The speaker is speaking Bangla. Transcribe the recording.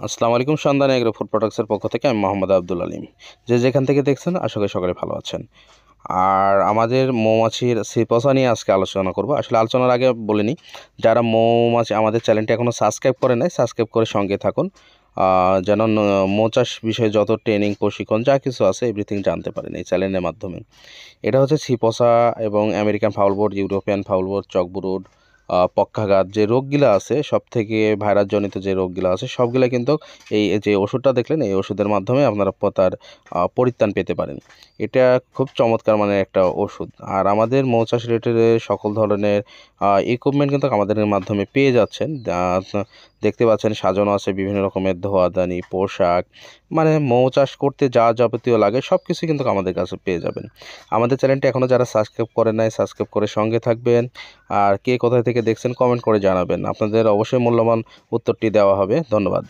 আসসালামু আলাইকুম। সন্ধান এগ্রো ফুড প্রোডাক্টসের পক্ষ থেকে আমি মোহাম্মদ আব্দুল আলিম। যে যেখান থেকে দেখছেন আশা করি সকলে ভালো আছেন। আর আমাদের মৌমাছির সিপসা নিয়ে আজকে আলোচনা করব। আসলে আলোচনার আগে বলে নিই, যারা মৌমাছি আমাদের চ্যানেলটি এখনও সাবস্ক্রাইব করে নাই, সাবস্ক্রাইব করে সঙ্গে থাকুন, যেন মৌ চাষ বিষয়ে যত ট্রেনিং প্রশিক্ষণ যা কিছু আছে এভরিথিং জানতে পারেন এই চ্যানেলের মাধ্যমে। এটা হচ্ছে সিপসা এবং American foul brood, European foul brood, chalkbrood, পক্ষাঘাত যে রোগগুলো আছে, সব থেকে ভাইরাসজনিত যে রোগগুলো আছে সবগুলো কিন্তু এই যে ওষুধটা দেখলেন এই ওষুধের মাধ্যমে আপনারা তার পরিত্রাণ পেতে পারেন। এটা খুব চমৎকার মানের একটা ওষুধ। আর আমাদের মৌচাষ রিলেটেড সকল ধরনের ইকুইপমেন্ট কিন্তু আমাদের মাধ্যমে পেয়ে যাচ্ছেন। দেখতে পাচ্ছেন সাজানো আছে বিভিন্ন রকমের ধোয়াদানি, পোশাক, মানে মৌ চাষ করতে যা যাবতীয় লাগে সব কিছু কিন্তু আমাদের কাছে পেয়ে যাবেন। আমাদের চ্যানেলটি এখনও যারা সাবস্ক্রাইব করেন নাই, সাবস্ক্রাইব করে সঙ্গে থাকবেন। আর কে কোথায় থেকে দেখছেন কমেন্ট করে জানাবেন, আপনাদের অবশ্যই মূল্যবান উত্তরটি দেওয়া হবে। ধন্যবাদ।